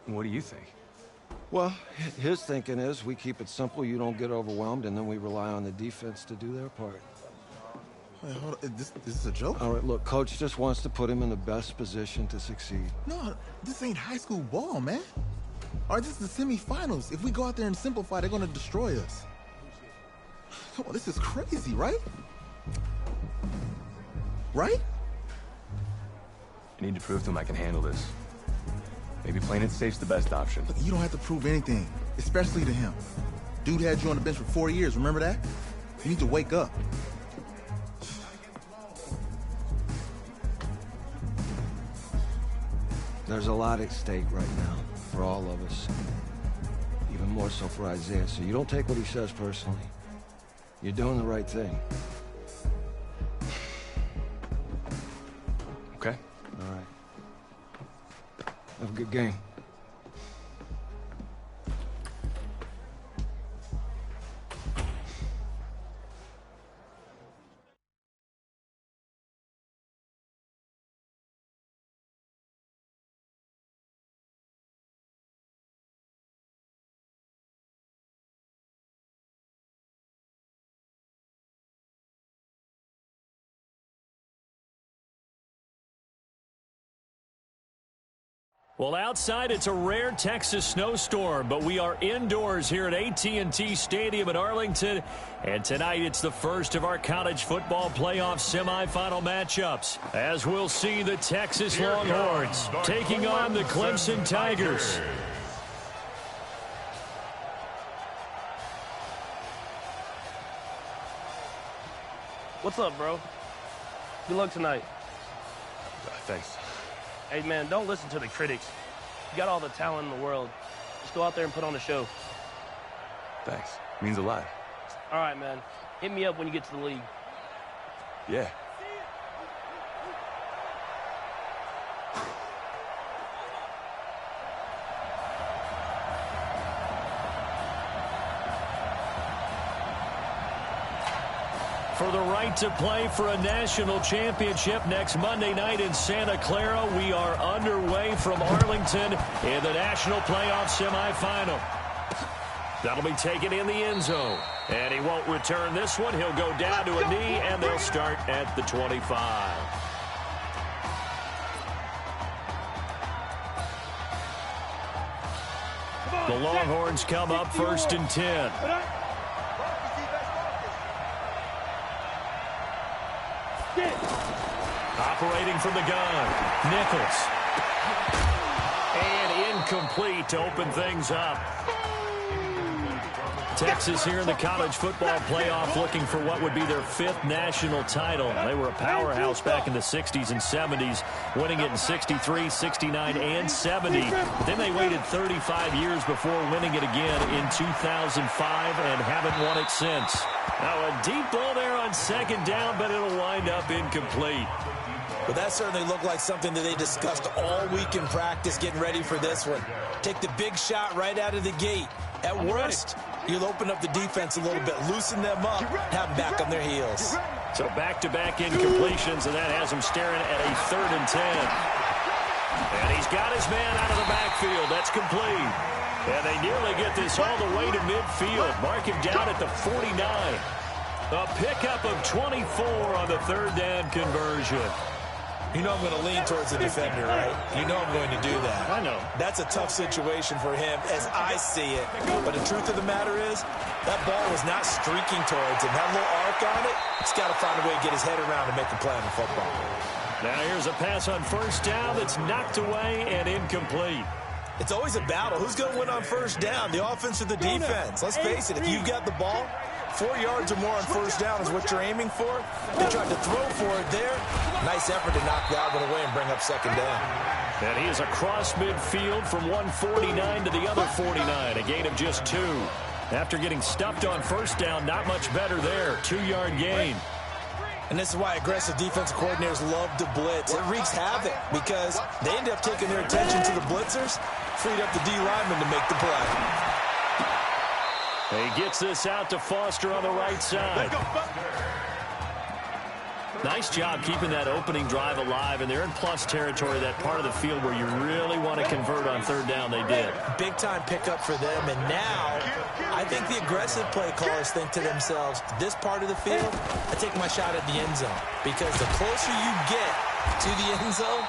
What do you think? Well, his thinking is we keep it simple, you don't get overwhelmed, and then we rely on the defense to do their part. Wait, hold on. This is a joke? All right, look, Coach just wants to put him in the best position to succeed. No, this ain't high school ball, man. All right, this is the semifinals. If we go out there and simplify, they're gonna destroy us. Come on, this is crazy, right? Right? I need to prove to him I can handle this. Maybe playing it safe's the best option. Look, you don't have to prove anything, especially to him. Dude had you on the bench for 4 years, remember that? You need to wake up. There's a lot at stake right now for all of us. Even more so for Isaiah, so you don't take what he says personally. You're doing the right thing. Okay. All right. Have a good game. Well, outside it's a rare Texas snowstorm, but we are indoors here at AT&T Stadium in Arlington, and tonight it's the first of our college football playoff semifinal matchups, as we'll see the Texas Longhorns taking on the Clemson Tigers. What's up, bro? Good luck tonight. Thanks. Hey, man, don't listen to the critics. You got all the talent in the world. Just go out there and put on a show. Thanks. Means a lot. All right, man. Hit me up when you get to the league. Yeah. For the right to play for a national championship next Monday night in Santa Clara, we are underway from Arlington in the national playoff semifinal. That'll be taken in the end zone. And he won't return this one. He'll go down to a knee, and they'll start at the 25. The Longhorns come up 1st and 10. Operating from the gun, Nichols. And incomplete to open things up. Texas here in the college football playoff looking for what would be their 5th national title. They were a powerhouse back in the 60s and 70s, winning it in 63, 69, and 70. But then they waited 35 years before winning it again in 2005 and haven't won it since. Now a deep ball there on 2nd down, but it'll wind up incomplete. But that certainly looked like something that they discussed all week in practice getting ready for this one. Take the big shot right out of the gate. At worst, you'll open up the defense a little bit, loosen them up, have them back on their heels. So back-to-back incompletions, and that has him staring at a 3rd and 10. And he's got his man out of the backfield. That's complete. And they nearly get this all the way to midfield. Mark him down at the 49. A pickup of 24 on the 3rd down conversion. You know I'm going to lean towards the defender, right? You know I'm going to do that. I know. That's a tough situation for him as I see it. But the truth of the matter is, that ball was not streaking towards him. That little arc on it, he's got to find a way to get his head around and make a play on the football. Now here's a pass on 1st down that's knocked away and incomplete. It's always a battle. Who's going to win on 1st down, the offense or the defense? Let's face it, if you've got the ball, 4 yards or more on 1st down is what you're aiming for. They tried to throw for it there. Nice effort to knock that one away and bring up 2nd down. And he is across midfield from 149 to the other 49, a gain of just 2. After getting stuffed on 1st down, not much better there. 2-yard gain. And this is why aggressive defensive coordinators love to blitz. It wreaks havoc because they end up taking their attention to the blitzers, freed up the D lineman to make the play. He gets this out to Foster on the right side. Nice job keeping that opening drive alive, and they're in plus territory, that part of the field where you really want to convert on third down. They did. Big-time pickup for them, and now I think the aggressive play callers think to themselves, this part of the field, I take my shot at the end zone, because the closer you get to the end zone,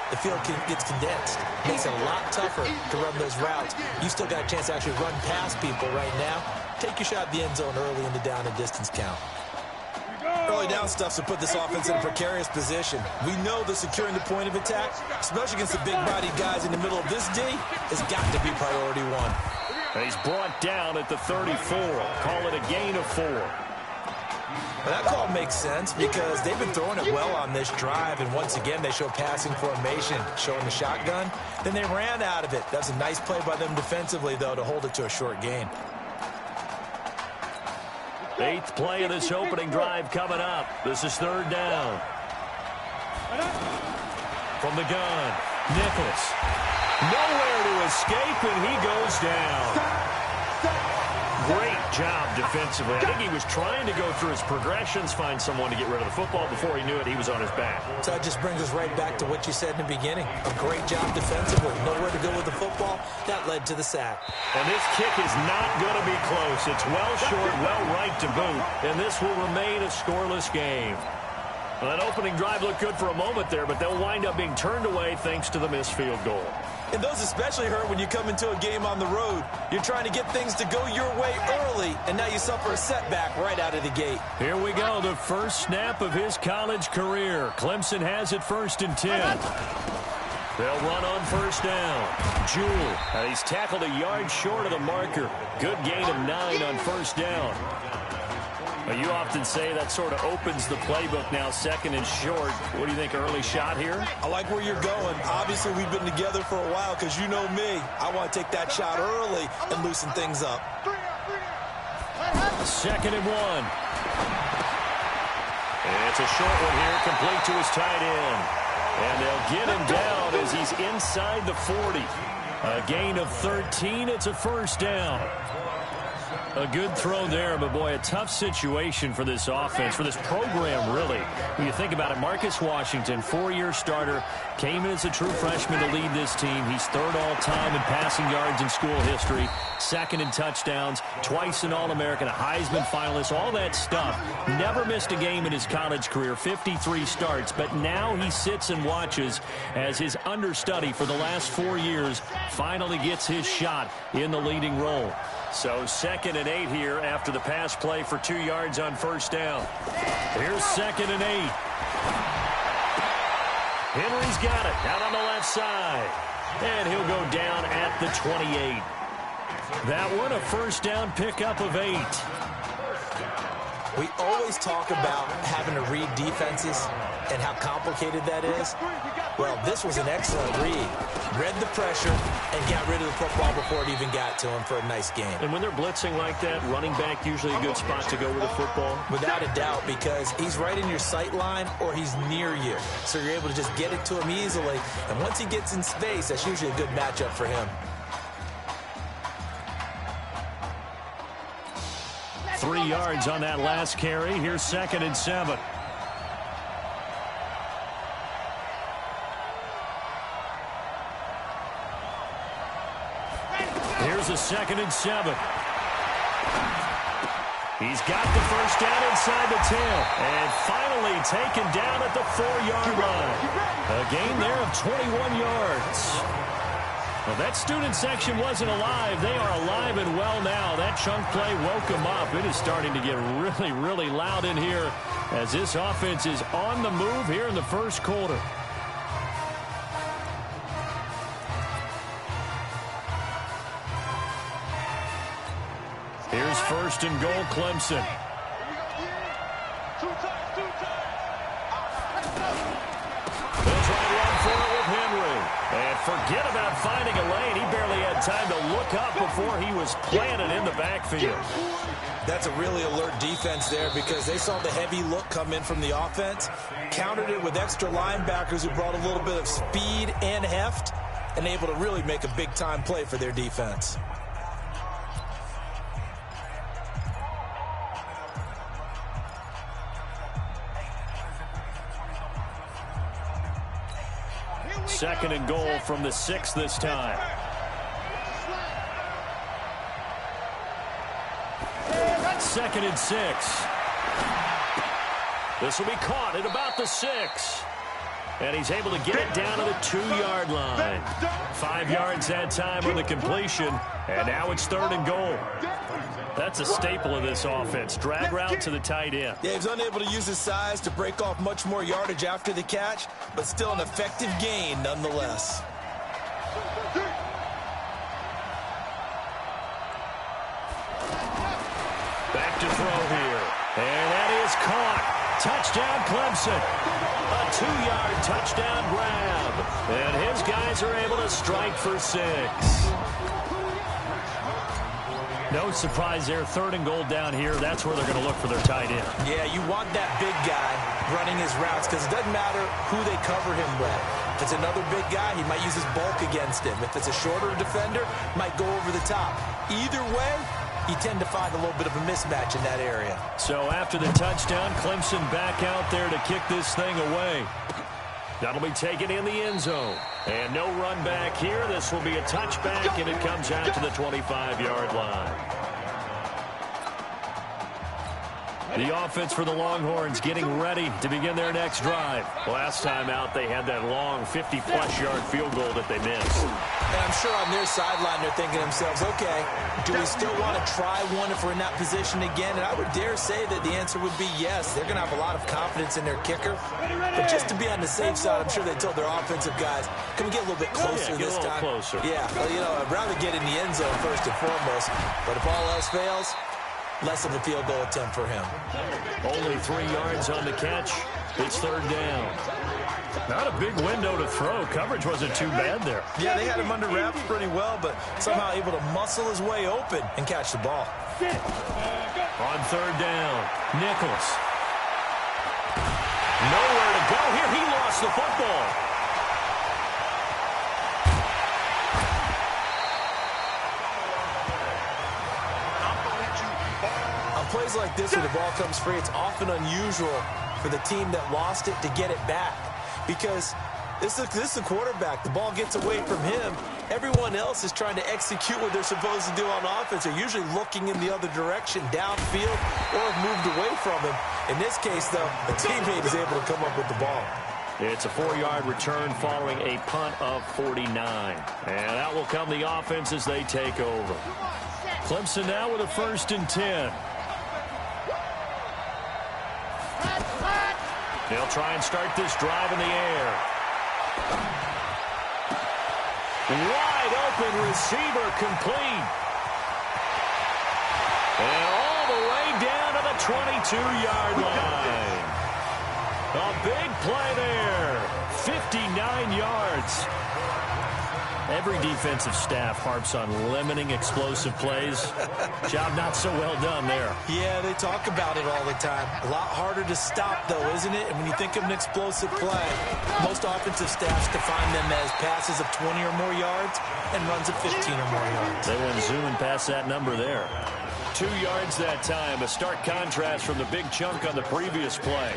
the field gets condensed. Makes it a lot tougher to run those routes. You still got a chance to actually run past people right now. Take your shot at the end zone early in the down and distance count. Early down stuffs will put this offense in a precarious position. We know that securing the point of attack, especially against the big-bodied guys in the middle of this D, has got to be priority one. And he's brought down at the 34. Call it a gain of 4. Well, that call makes sense because they've been throwing it well on this drive, and once again they show passing formation, showing the shotgun. Then they ran out of it. That's a nice play by them defensively, though, to hold it to a short gain. 8th play of this opening drive coming up. This is third down. From the gun, Nichols. Nowhere to escape, and he goes down. Great job defensively. I think he was trying to go through his progressions, find someone to get rid of the football. Before he knew it, he was on his back. So that just brings us right back to what you said in the beginning. A great job defensively. Nowhere to go with the football. That led to the sack. And this kick is not going to be close. It's well short, well right to boot. And this will remain a scoreless game. Well, that opening drive looked good for a moment there, but they'll wind up being turned away thanks to the missed field goal. And those especially hurt when you come into a game on the road. You're trying to get things to go your way early, and now you suffer a setback right out of the gate. Here we go, the first snap of his college career. Clemson has it 1st and 10. They'll run on first down. Jewell, he's tackled a yard short of the marker. Good gain of 9 on first down. Well, you often say that sort of opens the playbook now, 2nd and short. What do you think, early shot here? I like where you're going. Obviously, we've been together for a while because you know me. I want to take that shot early and loosen things up. 2nd and 1. It's a short one here, complete to his tight end. And they'll get him down as he's inside the 40. A gain of 13. It's a first down. A good throw there, but boy, a tough situation for this offense, for this program, really. When you think about it, Marcus Washington, 4-year starter, came in as a true freshman to lead this team. He's 3rd all-time in passing yards in school history, 2nd in touchdowns, twice an All-American, a Heisman finalist, all that stuff. Never missed a game in his college career, 53 starts, but now he sits and watches as his understudy for the last 4 years finally gets his shot in the leading role. So 2nd and 8 here after the pass play for 2 yards on first down. Here's 2nd and 8. Henry's got it out on the left side. And he'll go down at the 28. That one a first down pickup of 8. We always talk about having to read defenses and how complicated that is. Well, this was an excellent read. Read the pressure and got rid of the football before it even got to him for a nice game. And when they're blitzing like that, running back usually a good spot to go with the football? Without a doubt, because he's right in your sight line or he's near you. So you're able to just get it to him easily. And once he gets in space, that's usually a good matchup for him. 3 yards on that last carry. Here's 2nd and 7. Here's a 2nd and 7. He's got the first down inside the 10. And finally taken down at the 4-yard line. A gain there of 21 yards. Well, that student section wasn't alive. They are alive and well now. That chunk play woke them up. It is starting to get really, really loud in here as this offense is on the move here in the first quarter. Here's 1st and goal, Clemson. They'll try to run for it with Henry. And forget about finding a lane. He barely had time to look up before he was planted in the backfield. That's a really alert defense there because they saw the heavy look come in from the offense, countered it with extra linebackers who brought a little bit of speed and heft, and able to really make a big-time play for their defense. second and goal from the 6 this time. Second and 6. This will be caught at about the 6. And he's able to get it down to the 2-yard line. 5 yards that time on the completion. And now it's third and goal. That's a staple of this offense. Drag route to the tight end. Yeah, he's unable to use his size to break off much more yardage after the catch, but still an effective gain nonetheless. Back to throw here. And that is caught. Touchdown, Clemson. A 2-yard touchdown grab. And his guys are able to strike for 6. No surprise there. Third and goal down here. That's where they're going to look for their tight end. Yeah, you want that big guy running his routes because it doesn't matter who they cover him with. If it's another big guy, he might use his bulk against him. If it's a shorter defender, might go over the top. Either way, you tend to find a little bit of a mismatch in that area. So after the touchdown, Clemson back out there to kick this thing away. That'll be taken in the end zone. And no run back here. This will be a touchback, and it comes out to the 25-yard line. The offense for the Longhorns getting ready to begin their next drive. Last time out, they had that long 50-plus yard field goal that they missed. And I'm sure on their sideline, they're thinking to themselves, okay, do we still want to try one if we're in that position again? And I would dare say that the answer would be yes. They're going to have a lot of confidence in their kicker. But just to be on the safe side, I'm sure they told their offensive guys, can we get a little bit closer this time? Closer. Yeah, well, you know, I'd rather get in the end zone first and foremost. But if all else fails, less of a field goal attempt for him. Only 3 yards on the catch. It's third down. Not a big window to throw. Coverage wasn't too bad there. Yeah, they had him under wraps pretty well, but somehow able to muscle his way open and catch the ball. On third down, Nichols. Nowhere to go here. He lost the football. Plays like this where the ball comes free, it's often unusual for the team that lost it to get it back because this is a quarterback. The ball gets away from him. Everyone else is trying to execute what they're supposed to do on offense. They're usually looking in the other direction, downfield, or have moved away from him. In this case, though, a teammate is able to come up with the ball. It's a 4-yard return following a punt of 49. And out will come the offense as they take over. Clemson now with a 1st and 10. They'll try and start this drive in the air. Wide open receiver complete. And all the way down to the 22-yard line. A big play there. 59 yards. Every defensive staff harps on limiting explosive plays. Job not so well done there. Yeah, they talk about it all the time. A lot harder to stop, though, isn't it? And when you think of an explosive play, most offensive staffs define them as passes of 20 or more yards and runs of 15 or more yards. They went zooming past that number there. 2 yards that time. A stark contrast from the big chunk on the previous play.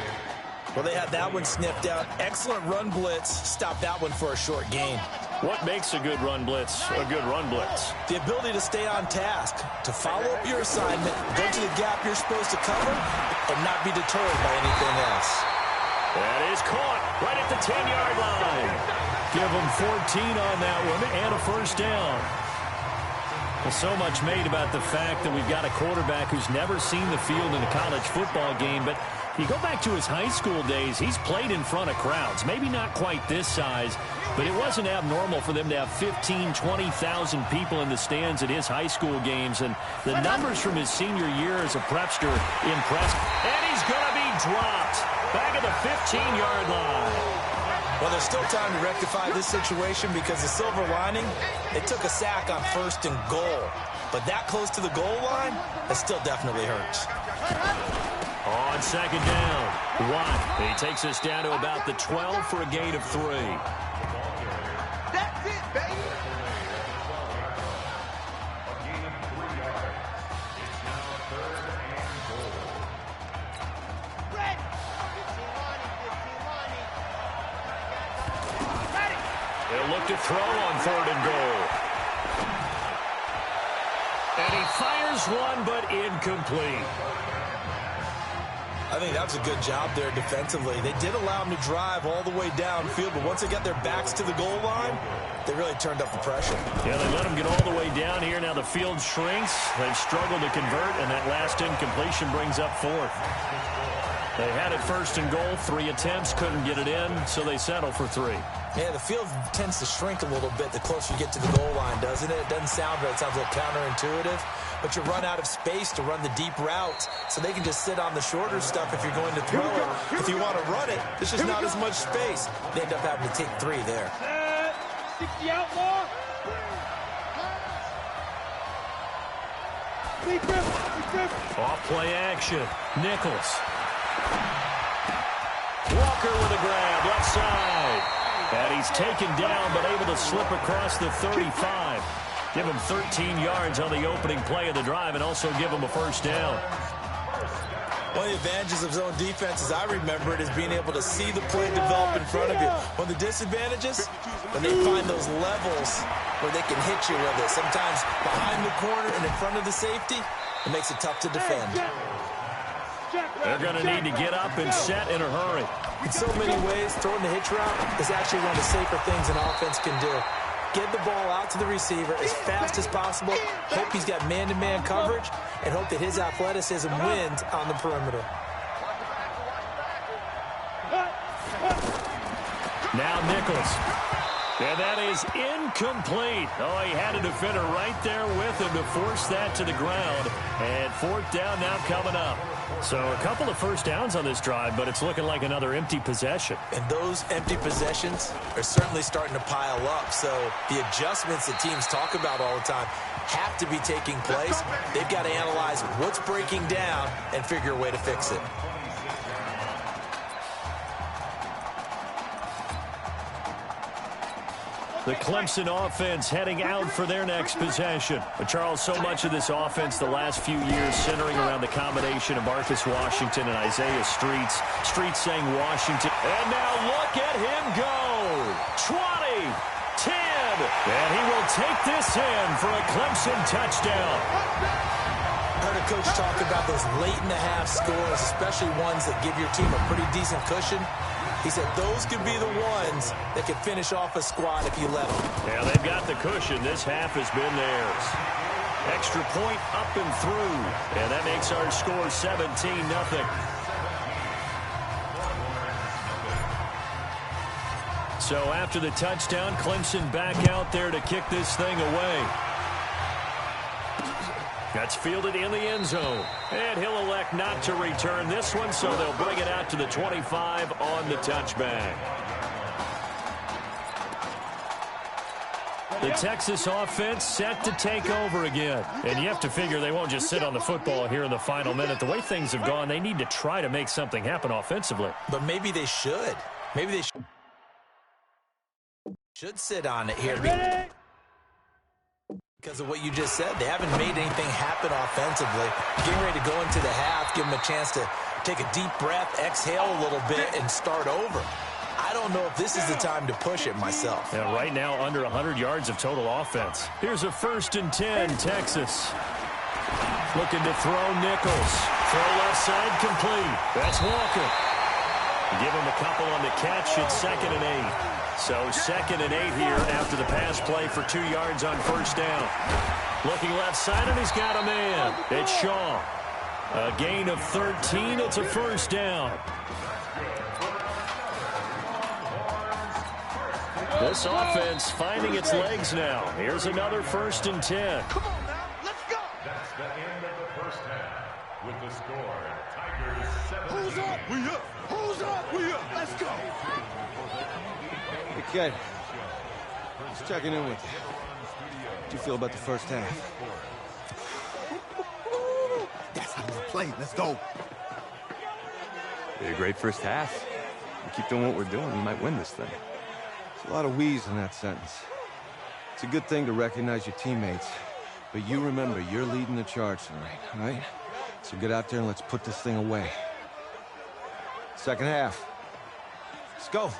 Well, they had that one sniffed out. Excellent run blitz. Stopped that one for a short gain. What makes a good run blitz a good run blitz? The ability to stay on task, to follow up your assignment, go to the gap you're supposed to cover, and not be deterred by anything else. That is caught right at the 10-yard line. Give them 14 on that one and a 1st down. Well, so much made about the fact that we've got a quarterback who's never seen the field in a college football game, but you go back to his high school days, he's played in front of crowds. Maybe not quite this size, but it wasn't abnormal for them to have 15,000, 20,000 people in the stands at his high school games. And the numbers from his senior year as a prepster impressed. And he's going to be dropped back at the 15-yard line. Well, there's still time to rectify this situation because the silver lining, it took a sack on 1st and goal. But that close to the goal line, that still definitely hurts. On 2nd down, Watt. He takes us down to about the 12 for a gain of 3. That's it, baby. throw on 3rd and goal. And he fires one, but incomplete. I think that was a good job there defensively. They did allow him to drive all the way downfield, but once they got their backs to the goal line, they really turned up the pressure. Yeah, they let him get all the way down here. Now the field shrinks. They've struggled to convert, and that last incompletion brings up 4th. They had it 1st and goal, 3 attempts, couldn't get it in, so they settle for 3. Yeah, the field tends to shrink a little bit the closer you get to the goal line, doesn't it? It doesn't sound right. It sounds a little counterintuitive. But you run out of space to run the deep routes, so they can just sit on the shorter stuff if you're going to throw it. If you want to run it, there's just not as much space. They end up having to take 3 there. 60 outlaw. Off play action. Nichols. Walker with a grab, left side. And he's taken down, but able to slip across the 35. Give him 13 yards on the opening play of the drive and also give him a 1st down. One of the advantages of zone defense, as I remember it, is being able to see the play develop in front of you. One of the disadvantages, when they find those levels where they can hit you with it. Sometimes behind the corner and in front of the safety, it makes it tough to defend. They're going to need to get up and set in a hurry. In so many ways, throwing the hitch route is actually one of the safer things an offense can do. Get the ball out to the receiver as fast as possible, hope he's got man-to-man coverage, and hope that his athleticism wins on the perimeter. Now Nichols. And that is incomplete. Oh, he had a defender right there with him to force that to the ground. And 4th down now coming up. So a couple of 1st downs on this drive, but it's looking like another empty possession. And those empty possessions are certainly starting to pile up. So the adjustments that teams talk about all the time have to be taking place. They've got to analyze what's breaking down and figure a way to fix it. The Clemson offense heading out for their next possession. But Charles, so much of this offense the last few years centering around the combination of Marcus Washington and Isaiah Streets. Streets saying Washington. And now look at him go. 20, 10. And he will take this in for a Clemson touchdown. I heard a coach talk about those late-in-the-half scores, especially ones that give your team a pretty decent cushion. He said those could be the ones that could finish off a squad if you let them. Yeah, they've got the cushion. This half has been theirs. Extra point up and through. And that makes our score 17-0. So after the touchdown, Clemson back out there to kick this thing away. That's fielded in the end zone. And he'll elect not to return this one, so they'll bring it out to the 25 on the touchback. The Texas offense set to take over again. And you have to figure they won't just sit on the football here in the final minute. The way things have gone, they need to try to make something happen offensively. But maybe they should. Maybe they should sit on it here. Because of what you just said, they haven't made anything happen offensively. Getting ready to go into the half, give them a chance to take a deep breath, exhale a little bit, and start over. I don't know if this is the time to push it myself. Yeah, right now, under 100 yards of total offense. Here's a 1st and 10, Texas. Looking to throw Nichols. Throw left side complete. That's Walker. Give him a couple on the catch. It's 2nd and 8. So 2nd and 8 here after the pass play for 2 yards on 1st down. Looking left side, and he's got a man. It's Shaw. A gain of 13. It's a 1st down. This offense finding its legs now. Here's another 1st and 10. Come on now, let's go. That's the end of the first half. With the score, Tigers 7. Who's up? We up. Who's up? We up. Let's go. Hey, kid. Just checking in with you. How do you feel about the first half? That's how we play. Let's go. Did a great first half. We keep doing what we're doing, we might win this thing. There's a lot of wheeze in that sentence. It's a good thing to recognize your teammates, but you remember you're leading the charge tonight, all right? So get out there and let's put this thing away. Second half. Let's go.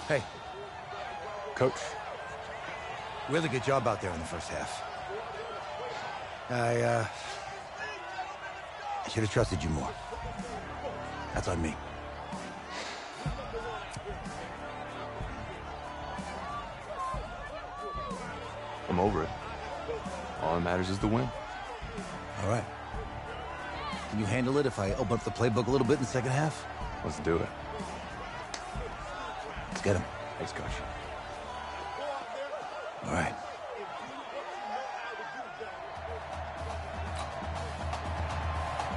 Hey. Coach. Really good job out there in the first half. I should have trusted you more. That's on me. I'm over it. All that matters is the win. All right. Can you handle it if I open up the playbook a little bit in the second half? Let's do it. Let's get him. Thanks, Coach. All right.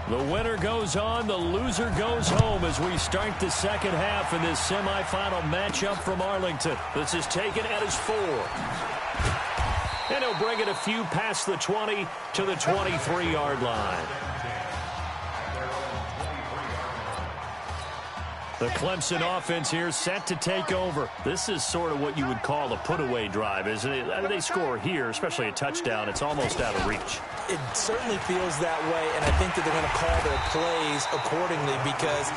The winner goes on, the loser goes home as we start the second half in this semifinal matchup from Arlington. This is taken at his 4. And he'll bring it a few past the 20 to the 23-yard line. The Clemson offense here set to take over. This is sort of what you would call a put-away drive, isn't it? They score here, especially a touchdown. It's almost out of reach. It certainly feels that way, and I think that they're going to call their plays accordingly because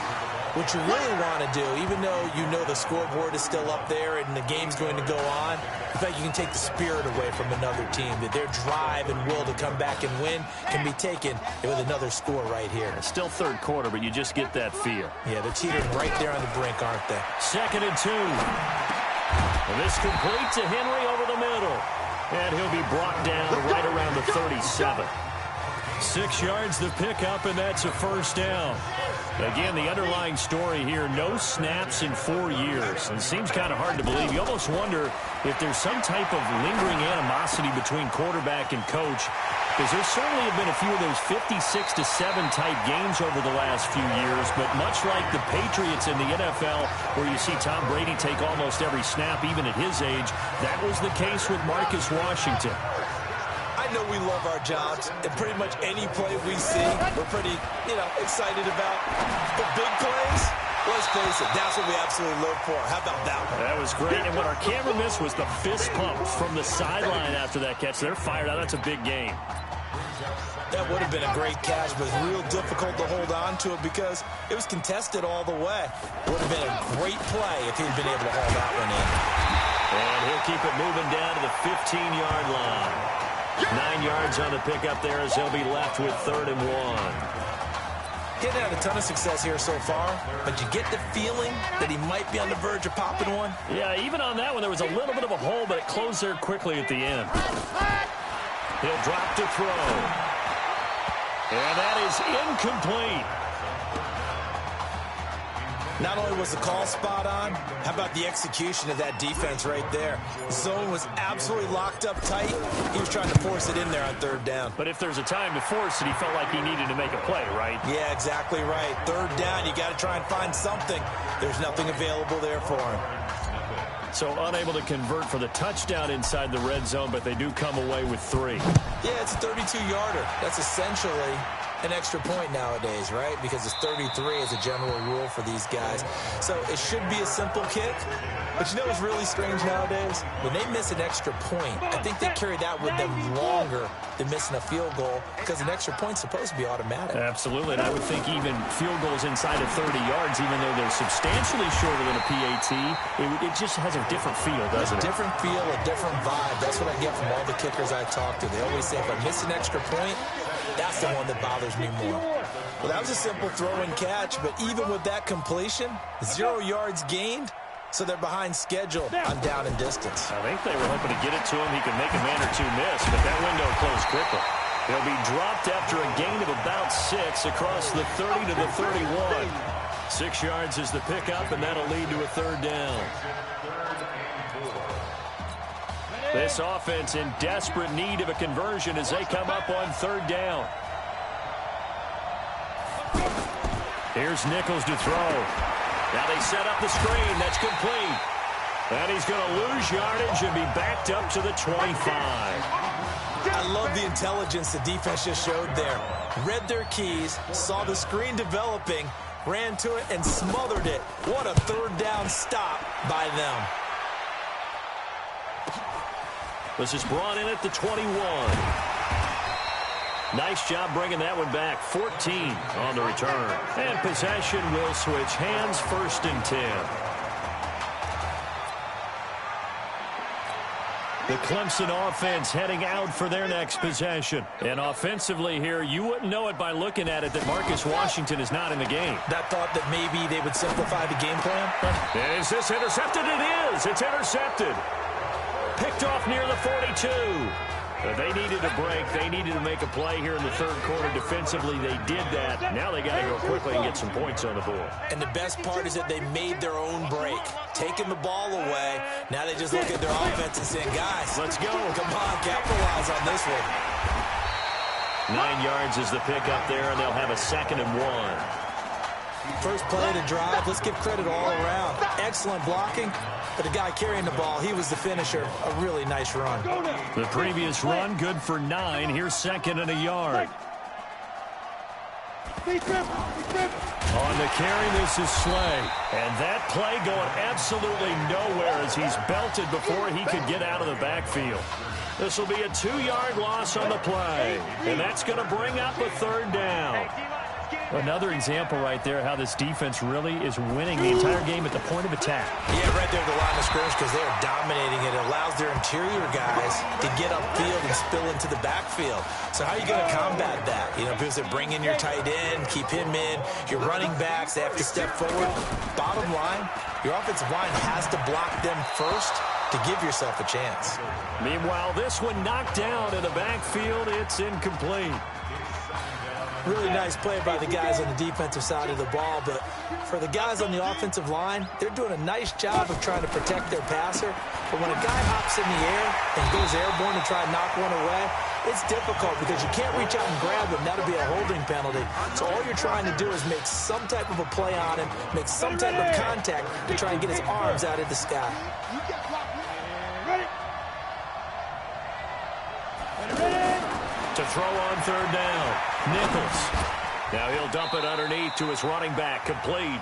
what you really want to do, even though you know the scoreboard is still up there and the game's going to go on, in fact, you can take the spirit away from another team, that their drive and will to come back and win can be taken with another score right here. It's still third quarter, but you just get that feel. Yeah, they're teetering right there on the brink, aren't they? 2nd and 2. And this complete to Henry over the middle. And he'll be brought down right around the 37. 6 yards the pickup, and that's a first down. Again, the underlying story here, no snaps in 4 years. It seems kind of hard to believe. You almost wonder if there's some type of lingering animosity between quarterback and coach, because there certainly have been a few of those 56-7 type games over the last few years, but much like the Patriots in the NFL, where you see Tom Brady take almost every snap, even at his age, that was the case with Marcus Washington. I know we love our jobs, and pretty much any play we see, we're pretty, excited about. But big plays, let's face it, that's what we absolutely live for. How about that one? That was great, and what our camera missed was the fist pump from the sideline after that catch. They're fired out. That's a big game. That would have been a great catch, but it's real difficult to hold on to it because it was contested all the way. Would have been a great play if he'd been able to haul that one in. And he'll keep it moving down to the 15-yard line. 9 yards on the pickup there as he'll be left with 3rd and 1. Getting had a ton of success here so far, but you get the feeling that he might be on the verge of popping one. Yeah, even on that one, there was a little bit of a hole, but it closed there quickly at the end. He'll drop to throw. And that is incomplete. Not only was the call spot on, how about the execution of that defense right there? The zone was absolutely locked up tight. He was trying to force it in there on 3rd down. But if there's a time to force it, he felt like he needed to make a play, right? Yeah, exactly right. 3rd down, you got to try and find something. There's nothing available there for him. So unable to convert for the touchdown inside the red zone, but they do come away with 3. Yeah, it's a 32-yarder. That's essentially an extra point nowadays, right? Because it's 33 as a general rule for these guys. So it should be a simple kick. But you know what's really strange nowadays? When they miss an extra point, I think they carry that with them longer than missing a field goal because an extra point's supposed to be automatic. Absolutely, and I would think even field goals inside of 30 yards, even though they're substantially shorter than a PAT, it just has a different feel, doesn't it? A different feel, a different vibe. That's what I get from all the kickers I talk to. They always say if I miss an extra point, that's the one that bothers me more. Well, that was a simple throw and catch, but even with that completion, 0 yards gained, so they're behind schedule on down and distance. I think they were hoping to get it to him. He could make a man or two miss, but that window closed quickly. He'll be dropped after a gain of about 6 across the 30 to the 31. 6 yards is the pickup, and that'll lead to a 3rd down. This offense in desperate need of a conversion as they come up on 3rd down. Here's Nichols to throw. Now they set up the screen. That's complete. And he's going to lose yardage and be backed up to the 25. I love the intelligence the defense just showed there. Read their keys, saw the screen developing, ran to it, and smothered it. What a 3rd down stop by them. This is brought in at the 21. Nice job bringing that one back. 14 on the return. And possession will switch hands, 1st and 10. The Clemson offense heading out for their next possession. And offensively here, you wouldn't know it by looking at it that Marcus Washington is not in the game. That thought that maybe they would simplify the game plan? Is this intercepted? It is. It's intercepted. Picked off near the 42. They needed a break. They needed to make a play here in the third quarter defensively. They did that. Now they got to go quickly and get some points on the board. And the best part is that they made their own break. Taking the ball away. Now they just look at their offense and say, guys, let's go. Come on, capitalize on this one. 9 yards is the pickup there, and they'll have a 2nd and 1. First play of the drive. Let's give credit all around. Excellent blocking. But the guy carrying the ball, he was the finisher. A really nice run. The previous run, good for 9. Here's 2nd and a yard. On the carry, this is Slay. And that play going absolutely nowhere as he's belted before he could get out of the backfield. This will be a 2-yard loss on the play. And that's going to bring up a 3rd down. Another example right there how this defense really is winning the entire game at the point of attack. Yeah, right there at the line of scrimmage because they are dominating it. It allows their interior guys to get upfield and spill into the backfield. So how are you going to combat that? You know, because they bring in your tight end, keep him in. Your running backs, they have to step forward. Bottom line, your offensive line has to block them first to give yourself a chance. Meanwhile, this one knocked down in the backfield. It's incomplete. Really nice play by the guys on the defensive side of the ball, but for the guys on the offensive line, they're doing a nice job of trying to protect their passer. But when a guy hops in the air and goes airborne to try and knock one away, it's difficult because you can't reach out and grab him. That'll be a holding penalty. So all you're trying to do is make some type of a play on him, make some type of contact to try and get his arms out of the sky. To throw on 3rd down, Nichols. Now he'll dump it underneath to his running back, complete.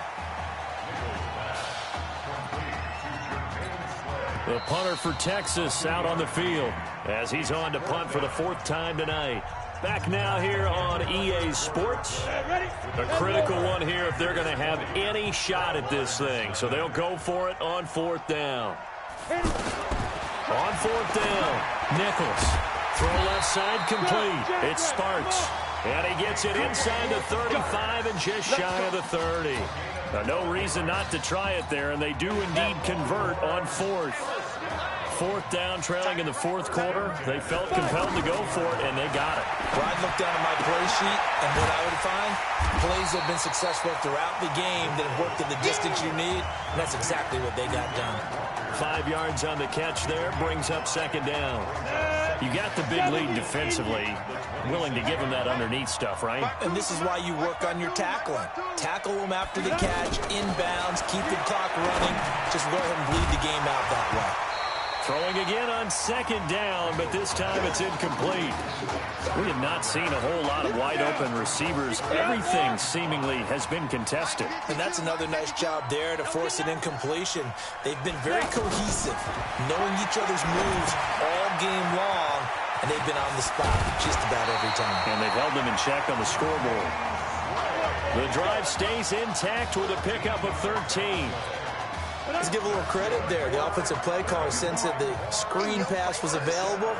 The punter for Texas out on the field as he's on to punt for the 4th time tonight. Back now here on EA Sports. A critical one here if they're going to have any shot at this thing. So they'll go for it on 4th down. On 4th down, Nichols. Throw left side complete. It's Sparks. And he gets it inside the 35 and just shy of the 30. No reason not to try it there, and they do indeed convert on 4th. 4th down, trailing in the 4th quarter. They felt compelled to go for it, and they got it. Well, I'd look down at my play sheet, and what I would find, plays have been successful throughout the game that have worked at the distance you need, and that's exactly what they got done. 5 yards on the catch there, brings up 2nd down. You got the big lead defensively, willing to give them that underneath stuff, right? And this is why you work on your tackling. Tackle them after the catch, inbounds, keep the clock running. Just go ahead and bleed the game out that way. Throwing again on 2nd down, but this time it's incomplete. We have not seen a whole lot of wide-open receivers. Everything seemingly has been contested. And that's another nice job there to force an incompletion. They've been very cohesive, knowing each other's moves all game long, and they've been on the spot just about every time. And they've held them in check on the scoreboard. The drive stays intact with a pickup of 13. Let's give a little credit there. The offensive play caller sensed that the screen pass was available.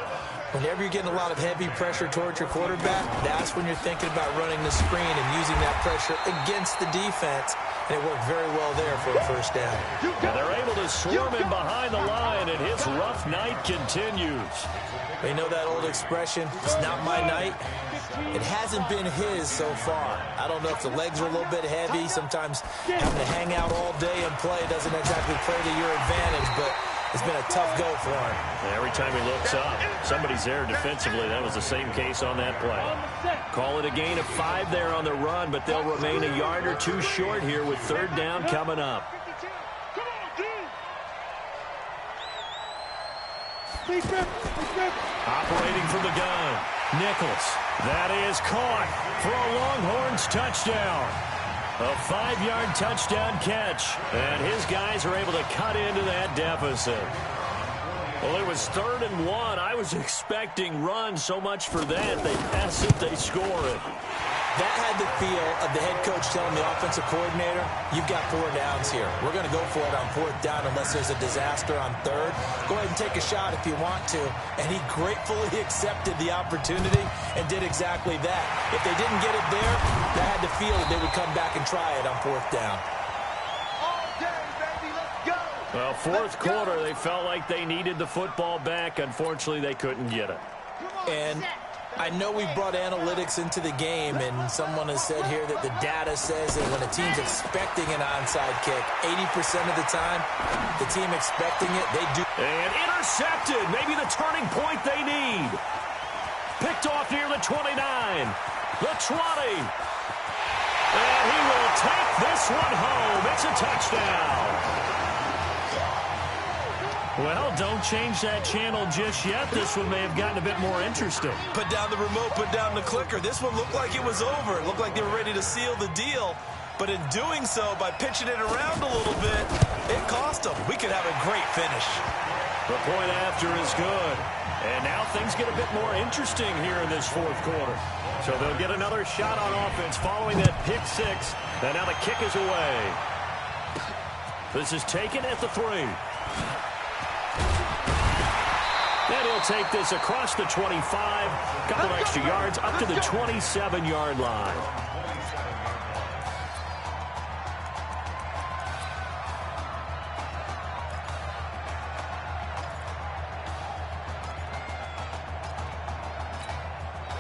Whenever you're getting a lot of heavy pressure towards your quarterback, that's when you're thinking about running the screen and using that pressure against the defense. And it worked very well there for a 1st down. And they're able to swarm him behind the line, and his rough night continues. You know that old expression, it's not my night? It hasn't been his so far. I don't know if the legs are a little bit heavy. Sometimes having to hang out all day and play doesn't exactly play to your advantage, but it's been a tough go for him. Every time he looks up, somebody's there defensively. That was the same case on that play. Call it a gain of 5 there on the run, but they'll remain a yard or 2 short here with 3rd down coming up. Operating from the gun, Nichols. That is caught for a Longhorns touchdown. A 5-yard touchdown catch, and his guys are able to cut into that deficit. Well, it was 3rd and 1. I was expecting runs, so much for that. They pass it, they score it. That had the feel of the head coach telling the offensive coordinator, you've got 4 downs here. We're going to go for it on 4th down unless there's a disaster on 3rd. Go ahead and take a shot if you want to. And he gratefully accepted the opportunity and did exactly that. If they didn't get it there, that had the feel that they would come back and try it on 4th down. Well, 4th quarter, they felt like they needed the football back. Unfortunately, they couldn't get it. And I know we brought analytics into the game, and someone has said here that the data says that when a team's expecting an onside kick, 80% of the time, the team expecting it, they do. And intercepted. Maybe the turning point they need. Picked off near the 29. The 20. And he will take this one home. It's a touchdown. Well, don't change that channel just yet. This one may have gotten a bit more interesting. Put down the remote, put down the clicker. This one looked like it was over. It looked like they were ready to seal the deal. But in doing so, by pitching it around a little bit, it cost them. We could have a great finish. The point after is good. And now things get a bit more interesting here in this 4th quarter. So they'll get another shot on offense following that pick 6. And now the kick is away. This is taken at the 3. And he'll take this across the 25. Couple extra yards up to the 27-yard line.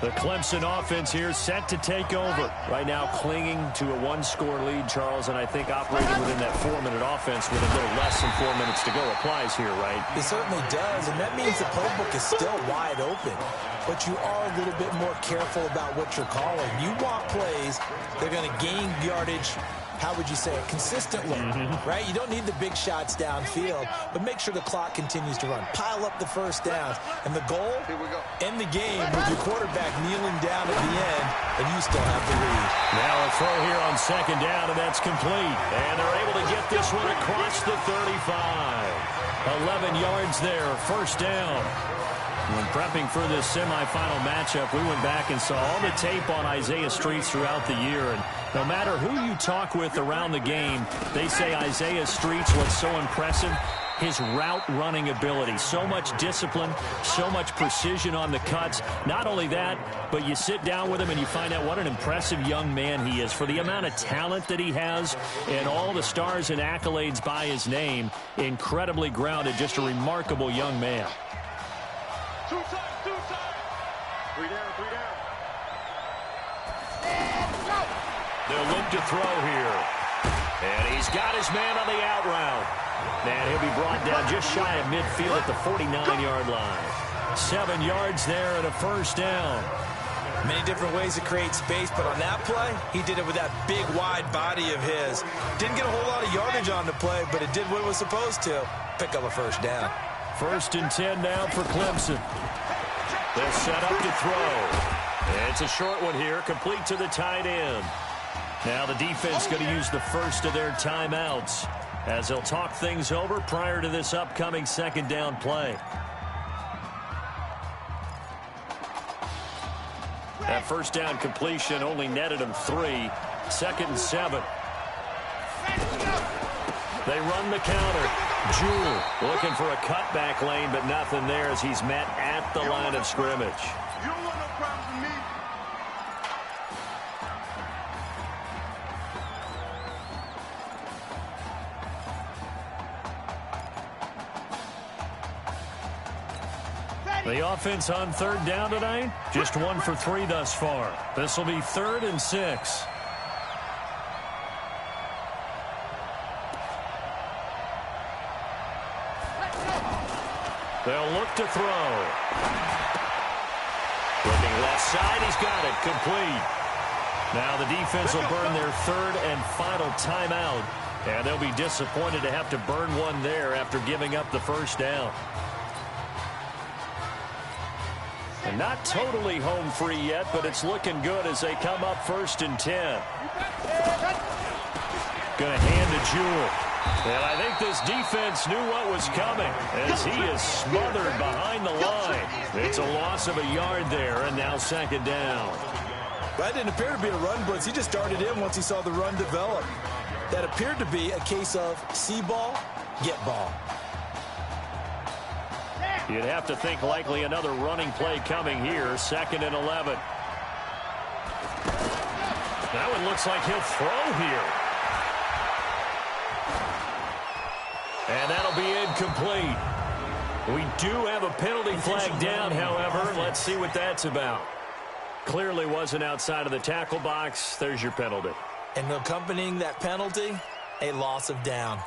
The Clemson offense here set to take over. Right now clinging to a 1-score lead, Charles, and I think operating within that 4-minute offense with a little less than 4 minutes to go applies here, right? It certainly does, and that means the playbook is still wide open. But you are a little bit more careful about what you're calling. You want plays, they're going to gain yardage, how would you say it, consistently, right? You don't need the big shots downfield, but make sure the clock continues to run. Pile up the first downs. And the goal, end the game with your quarterback kneeling down at the end, and you still have the lead. Now a throw here on 2nd down, and that's complete. And they're able to get this one across the 35. 11 yards there, 1st down. When prepping for this semifinal matchup, we went back and saw all the tape on Isaiah Streets throughout the year. And no matter who you talk with around the game, they say Isaiah Streets, what's so impressive, his route running ability. So much discipline, so much precision on the cuts. Not only that, but you sit down with him and you find out what an impressive young man he is. For the amount of talent that he has and all the stars and accolades by his name, incredibly grounded, just a remarkable young man. 2 times, 2 times. 3 down, 3 down. They'll look to throw here. And he's got his man on the out route. And he'll be brought down just shy of midfield at the 49-yard line. 7 yards there and a 1st down. Many different ways to create space, but on that play, he did it with that big, wide body of his. Didn't get a whole lot of yardage on the play, but it did what it was supposed to. Pick up a 1st down. 1st and 10 now for Clemson. They're set up to throw. It's a short one here, complete to the tight end. Now the defense going to use the first of their timeouts as they'll talk things over prior to this upcoming 2nd down play. That 1st down completion only netted him 3. 2nd and 7. They run the counter. Jewell looking for a cutback lane, but nothing there as he's met at the line of scrimmage. You don't want no problems with me. The offense on 3rd down tonight, just 1 for 3 thus far. This will be 3rd and 6. They'll look to throw. Looking left side, he's got it, complete. Now the defense will burn their 3rd and final timeout, and they'll be disappointed to have to burn one there after giving up the 1st down. And not totally home free yet, but it's looking good as they come up 1st and 10. Going to hand to Jewell. And I think this defense knew what was coming as he is smothered behind the line. It's a loss of a yard there, and now 2nd down. That didn't appear to be a run blitz. He just darted in once he saw the run develop. That appeared to be a case of see ball, get ball. You'd have to think likely another running play coming here, 2nd and 11. Now it looks like he'll throw here. And that'll be incomplete. We do have a penalty flag down, however. Let's see what that's about. Clearly wasn't outside of the tackle box. There's your penalty. And accompanying that penalty, a loss of down.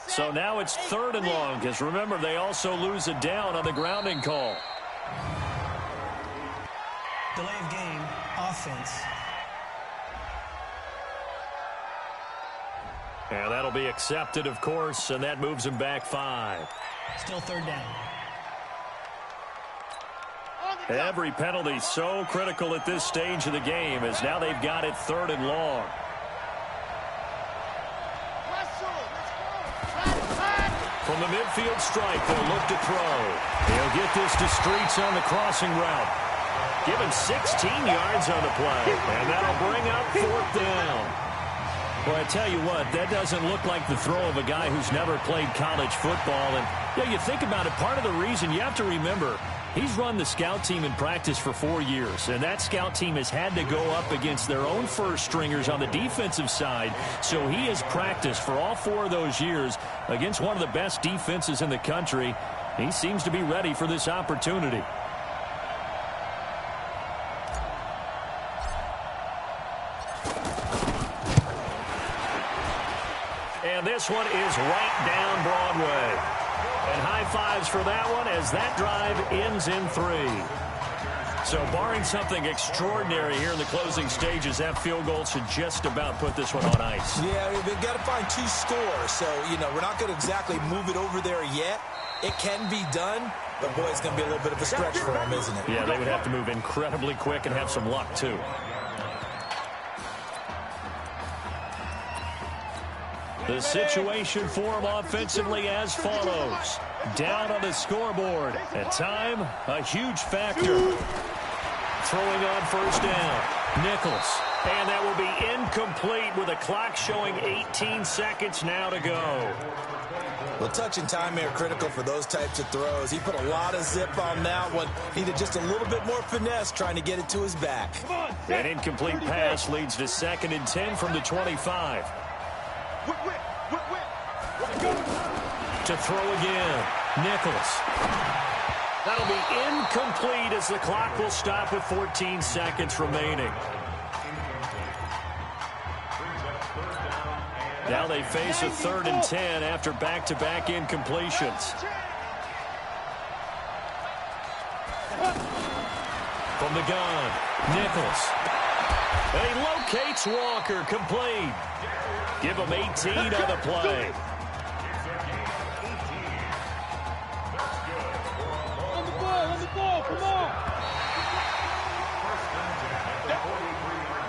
So now it's 3rd and long, because remember, they also lose a down on the grounding call. Delay of game, offense. And that'll be accepted, of course, and that moves him back 5. Still 3rd down. Every penalty so critical at this stage of the game, as now they've got it 3rd and long. From the midfield stripe, they'll look to throw. He'll get this to Streets on the crossing route. Given 16 yards on the play, and that'll bring up 4th down. Well, I tell you what, that doesn't look like the throw of a guy who's never played college football. And, yeah, you think about it, part of the reason you have to remember, he's run the scout team in practice for 4 years, and that scout team has had to go up against their own first stringers on the defensive side. So he has practiced for all 4 of those years against one of the best defenses in the country. He seems to be ready for this opportunity. And this one is right down Broadway. And high fives for that one as that drive ends in 3. So barring something extraordinary here in the closing stages, that field goal should just about put this one on ice. Yeah, they've got to find 2 scores. So, you know, we're not going to exactly move it over there yet. It can be done, but, boy, it's going to be a little bit of a stretch for them, isn't it? Yeah, they would have to move incredibly quick and have some luck, too. The situation for him offensively as follows. Down on the scoreboard. At time, a huge factor. Throwing on 1st down. Nichols. And that will be incomplete with a clock showing 18 seconds now to go. Well, touch and time are critical for those types of throws. He put a lot of zip on that one. Needed just a little bit more finesse trying to get it to his back. An incomplete pass leads to 2nd and 10 from the 25. To throw again. Nichols. That'll be incomplete as the clock will stop with 14 seconds remaining. Now they face a 3rd and 10 after back-to-back incompletions. From the gun, Nichols. And he locates Walker, complete. Give him 18 on the play.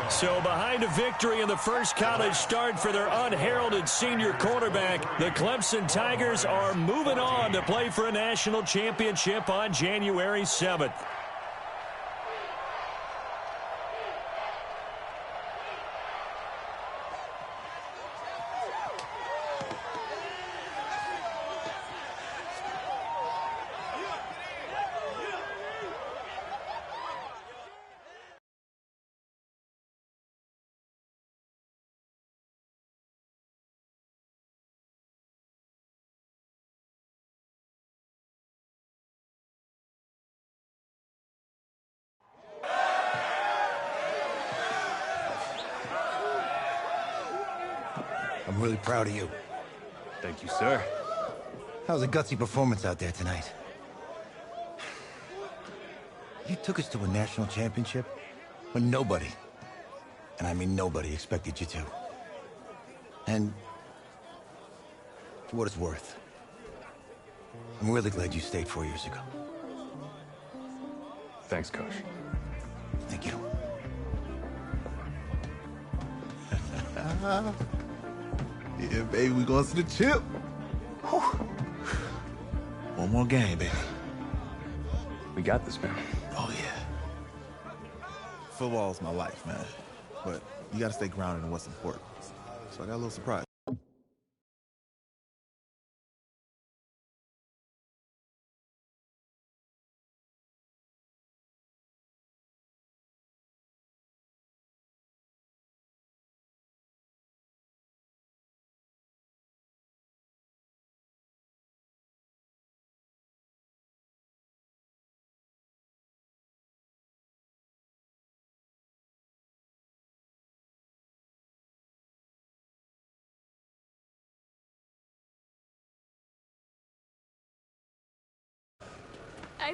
So behind a victory in the first college start for their unheralded senior quarterback, the Clemson Tigers are moving on to play for a national championship on January 7th. I'm really proud of you. Thank you, sir. How's a gutsy performance out there tonight? You took us to a national championship when nobody, and I mean nobody, expected you to. And for what it's worth, I'm really glad you stayed 4 years ago. Thanks, Coach. Thank you. Yeah, baby, we going to the chip. Whew. One more game, baby. We got this, man. Oh, yeah. Football's my life, man. But you got to stay grounded in what's important. So I got a little surprise. I